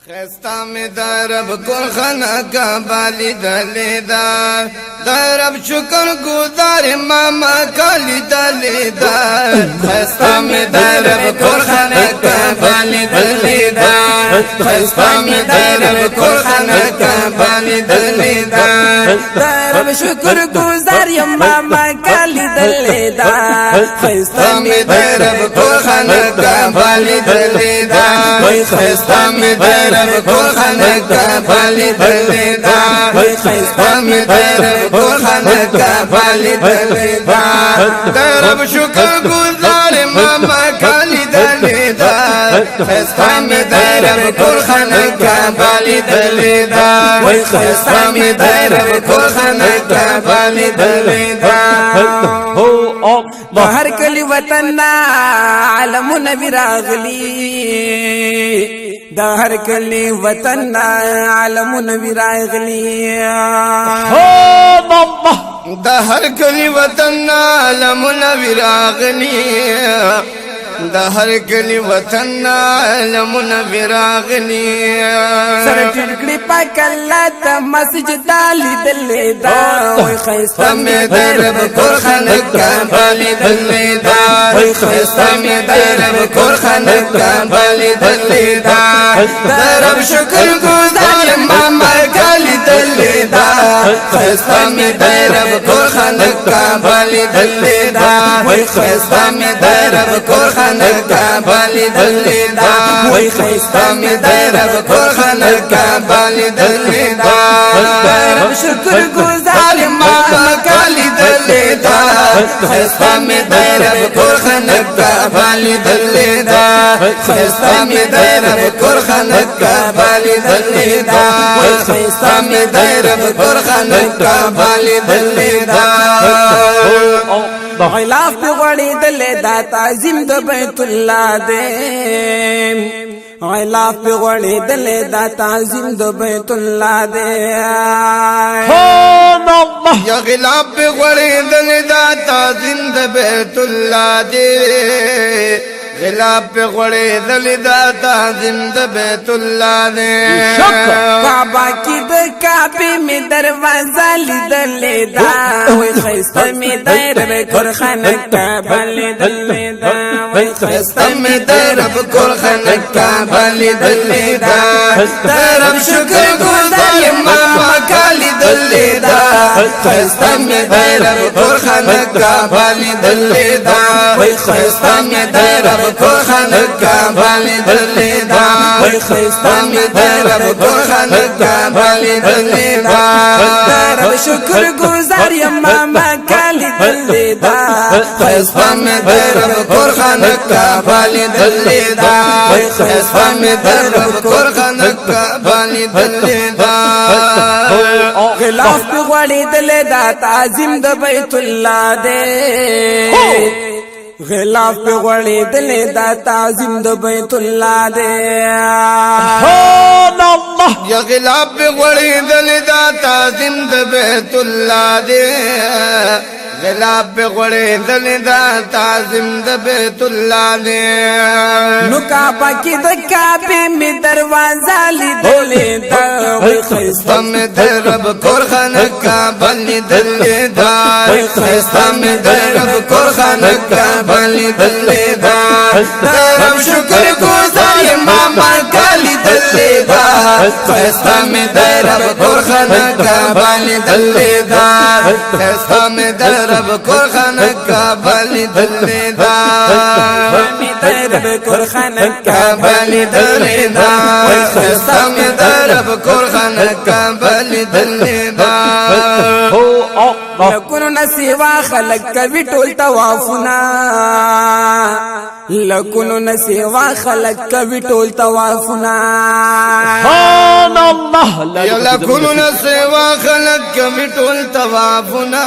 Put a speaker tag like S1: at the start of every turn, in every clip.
S1: خستا می درب کل خانه کا بالی دلیدا درب شکر گزار ماما کالی دلیدا خستا می درب کل خانه کا بالی دلیدا خستا می درب کل خانه کا بالی دلیدا
S2: درب شکر گزار ماما کالی دلیدا
S1: خستا می درب کل خانه کا بالی دلیدا خستا می درب کل خانه کا بالی دلیدا خستا می درب کل خانه کا بالی دلیدا درب شکر گزار ماما کالی دلیدا خستا می درب کل خانه کا بالی دلیدا خستا می درب کل خانه کا بالی دلیدا
S2: بهر کلی وطن عالمون وراغلی د هر کلی وطن عالمون وراغلی
S1: د هر کلی وطن عالمون وراغلی د هر کلی وطن عالمون وراغلی
S2: سر ټکړي پاک الله ته مسجد علی دل دا وای خيستا
S1: می درب کل خانه کا بالی دلیدا خستا می درب کل خانه کا بالی دلیدا درب شکر گزار ماما کالی دلیدا خستا می درب کل خانه کا بالی دلیدا خستا می درب کل خانه کا بالی دلیدا خستا می درب کل خانه کا بالی دلیدا
S2: درب شکر گزار
S1: ماما کالی دلیدا خستا می درب کل خانه کا بالی دلیدا خستا می درب کل خانه کا بالی دلیدا خستا می درب کل خانه کا بالی دلیدا
S2: غلاف په غړې دل دا تعظیم د بیت الله دې غلاف په غړې دل دا تعظیم د بیت الله دې
S1: یا غلاف په غړې دل دا تعظیم د بیت الله دې غلاف په غړې دل دا تعظیم د بیت الله دې
S2: کعبه کې د کعبه می دروازه لیدل دا وای خيستا می درب کل خانه کا بالی دل دا وای
S1: خستا می درب کل خانه کا بالی دلیدا درب شکر گزار ماما کالی دلیدا خستا می درب کل خانه کا بالی دلیدا خستا می درب کل خانه کا بالی دلیدا خستا می درب کل خانه کا بالی دلیدا
S2: درب شکر گزار ماما کالی دل دا
S1: خستا می درب کل خانه کا بالی دلیدا خستا می درب کل خانه کا بالی دلیدا
S2: غلاف په غړې دل دا تعظیم د بیت الله دې غلاف په غړې دل دا تعظیم د بیت الله دې
S1: یا غلاف په غړې دل دا تعظیم د بیت الله دې غلاف په غړې دل دا تعظیم د بیت الله دې
S2: نو کعبه کې د کعبه می دروازه لیدل دا وای
S1: خستا می درب کل خانه کا بالی دلیدا خستا می درب کل خانه کا بالی دلیدا درب شکر گزار ماما کالی دلیدا خستا می درب کل خانه کا بالی دلیدا خستا می درب کل خانه کا بالی دلیدا
S2: می درب کل خانه
S1: کا بالی دلیدا خستا می درب کل خانه کا بالی دلیدا
S2: لکونو نسیوا خلق کوي ټول طوافنا لکونو نسیوا خلق کوي ټول طوافنا
S1: سبحان الله یا لکونو نسیوا خلق کوي ټول طوافنا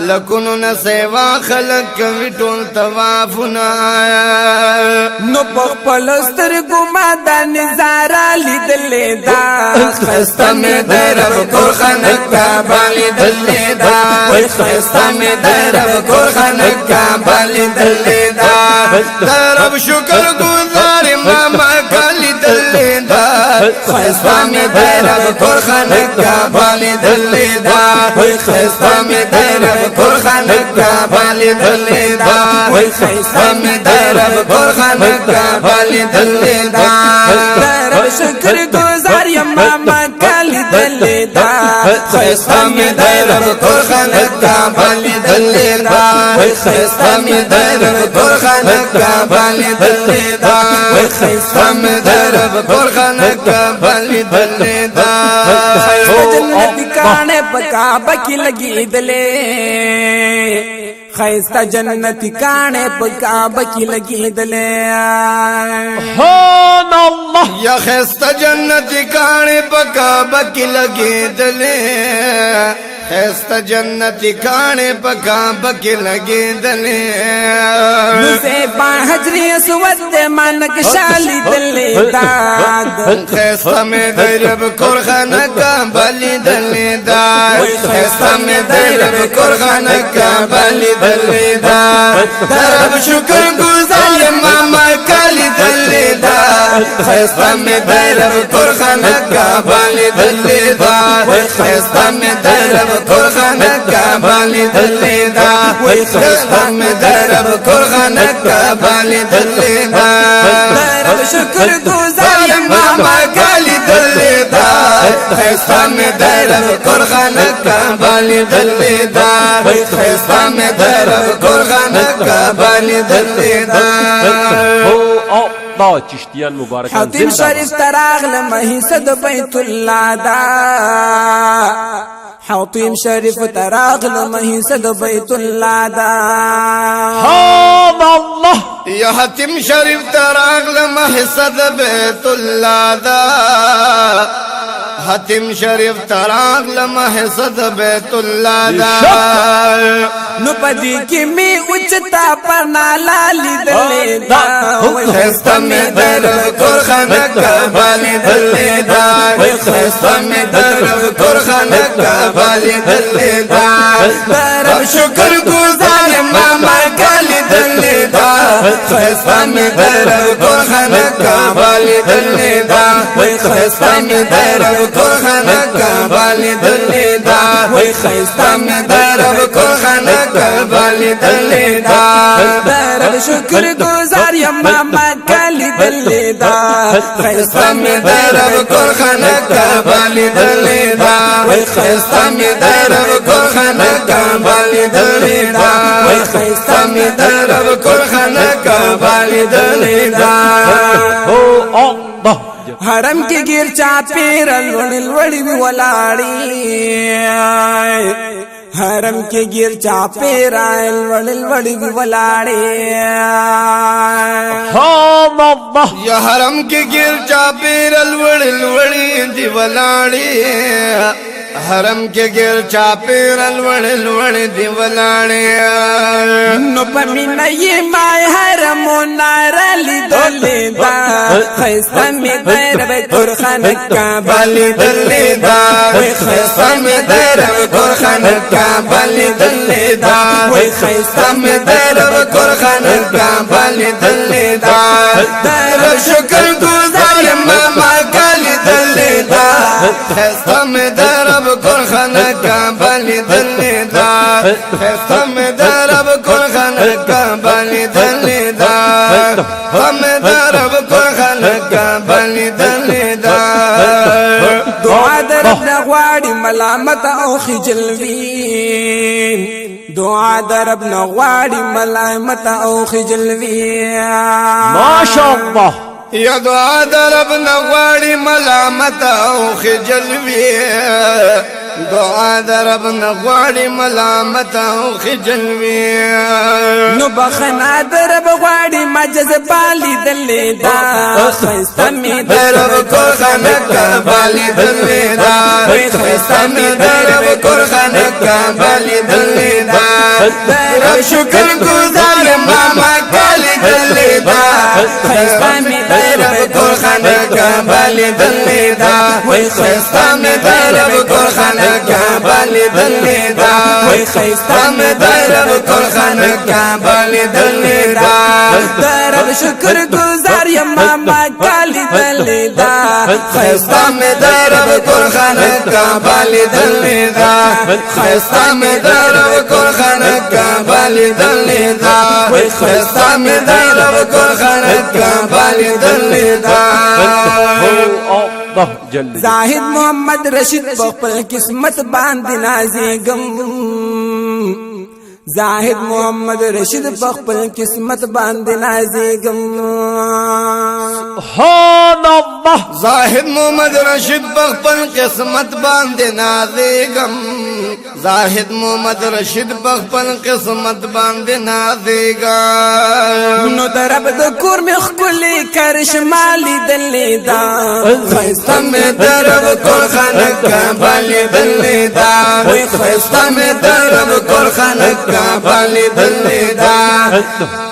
S1: لکونو نسیوا خلق کوي ټول طوافنا
S2: نو خپل سترګو ما د نظاره لیدل دا
S1: خستا می درب کل خانه کا بالی دلیدا خستا می درب کل خانه کا بالی دلیدا درب شکر گزار ماما کالی دلیدا خیستا می درب کور خانقا بالی دلی دا خیستا می درب کور خانقا بالی دلی دا خیستا می درب کور خانقا بالی دلی دا
S2: درب شکر گزار یم ماما کالی دلی دا
S1: خیستا می درب کور خانقا بالی دلی دا خیستا می درب کور خانقا بالی دلی دا خیستا می درب کور خانقا بالی دلی دا
S2: جنتی کانے پکا بکی لگی دلے خیستا جنتی کانے پکا بکی لگی دلے
S3: سبحان اللہ
S1: یا خیستا جنتی کانے پکا بکی لگی دلے خیستا جنتی کانے پکا بکی لگی دلے
S2: نسے با حجری اسود مانک شالی دلے داد
S1: خیستا میں درب کورخانہ کا بالی دلی دا خیستا میں درب کورخانہ کا بالی دلی دا درب شکر گزار ماما کالی دلی دا خیستا میں درب کورخانہ کا بالی دلی دا خیستا میں درب کورخانہ کا بالی دلی دا خیستا میں درب کورخانہ کا بالی دلی دا
S2: درب شکر گزار
S1: ماما کالی دلی دا خیستا میں درب کورخانہ کا بالی دلی دا خیستا میں درب کورخانہ کا بالی دلی دا
S3: دا چشتیان مبارکان
S2: حتیم شریف تراغ لمحی صد بیت اللہ دا حتیم شریف تراغ لمحی صد بیت اللہ دا
S3: سبحان اللہ
S1: یا حتیم شریف تراغ لمحصد بیت اللہ دا حتیم شریف تراغ لمحصد بیت اللہ دا
S2: نو پدی کی می اچتا پرنا لالی دلے دا
S1: خیستا میں درب کورخانہ کا بالی دلی دا خیستا میں درب کورخانہ کا بالی دلی دا درب شکر گزار ماما کالی دلی دا خیستا میں درب کورخانہ کا بالی دلی دا خیستا میں درب کورخانہ کا بالی دلی دا خیستا میں درب کورخانہ کا بالی دلی دا
S2: درب شکر گزار یم ماما کالی دلی دا
S1: خیستا میں درب کورخانہ کا بالی دلی دا خیستا میں درب کورخانہ کا بالی دلی دا خیستا میں درب کورخانہ کا بالی دلی دا
S2: حرم کی گیر چاپیر الوڑی الوڑی ولاڑی حرم کے گیر چاپیر الوڑی الوڑی ولاڑی
S3: سبحان اللہ
S1: یا حرم کے گر چاپیر الوڑی الوڑی دی ولاڑی حرم کے گر چاپیر الوڑی الوڑی دی ولاڑی
S2: نو پمین یہ مائے حرم و نارلی دلی دا خیستا میں درب کورخانہ کا
S1: بالی دلی دا خیستا میں درب کورخانہ کا بالی دلی دا خیستا میں درب کورخانہ کا بالی دلی دا درب شکر گزار ماما کالی دلی دا خیستا میں درب کورخانہ کا بالی دلی دا خیستا میں درب کورخانہ کا بالی دلی دا ہم درب کورخانہ کا بالی دلی دا
S2: دعا درب نغواڑی ملامت او خجلوی دعا درب نغواڑی ملامت او خجلوی
S3: ماشاءاللہ
S1: یا دعا درب نغواڑی ملامت او خجلوی دعا درب نغواڑی ملامت او خجلوی
S2: نو بخنا درب غواڑی مجز بالی دلی دا خیستا می
S1: درب کورخانہ کا بالی دلی دا خیستا میں درب کورخانہ کا بالی دلی دا درب شکر گزار ماما کالی دلی دا خیستا میں درب کورخانہ کا بالی دلی دا خیستا میں درب کورخانہ کا بالی دلی دا خیستا میں درب کورخانہ کا بالی دلی دا
S2: درب شکر گزار یم ماما کالی لیدلیدا
S1: خیستا می درب کل خانه کعبه لیدلیدا خیستا می درب کل خانه کعبه لیدلیدا خیستا می درب کل خانه کعبه لیدلیدا
S3: الله جل
S2: زاهد محمد رشید خپل قسمت باندې نازېږم زاهد محمد رشید خپل قسمت باندې نازېږم
S3: سبحان الله
S1: زاهد محمد رشید خپل قسمت باندې نازېږم زاهد محمد رشید خپل قسمت باندې نازېږم
S2: نو درب د کور مخ کلی کرشمالي دلیدا
S1: خیستا می درب کل خانه کعبه لیدلیدا خیستا می درب کل خانه کعبه لیدلیدا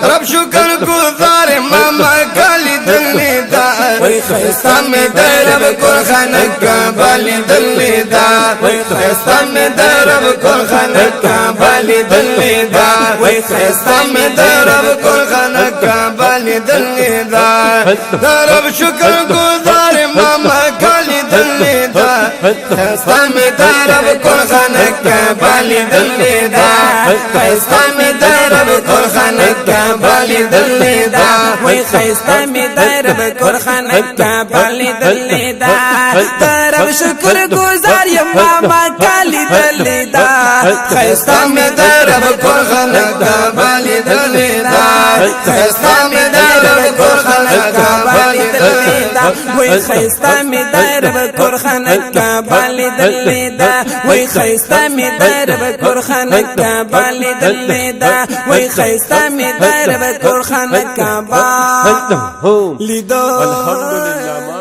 S1: رب شکر گزار ماما کالی دلیدا خیستا می درب کل خانه کعبه لیدلیدا خیستا می درب کل خانه کعبه لیدلیدا خیستا می درب کل خانه کعبه لیدلیدا رب شکر گزار ماما کالی دلیدا خیستا می درب کل خانه کعبه لیدلیدا خیستا می درب کل خانه کعبه لیدلیدا
S2: وای خیستا می درب کور خانه کعبه لیدلیدا درب شکر گزار یم ماما کالی دلیدا
S1: خیستا می درب کل خانه کعبه لیدلیدا خیستا می درب کل خانه کعبه لیدلیدا
S2: وای خیستا می درب کور خانه کعبه لیدلیدا وای خیستا می درب کور خانه کعبه لیدلیدا وای خیستا می درب کور خانه کعبه لیدو
S3: الحمدلله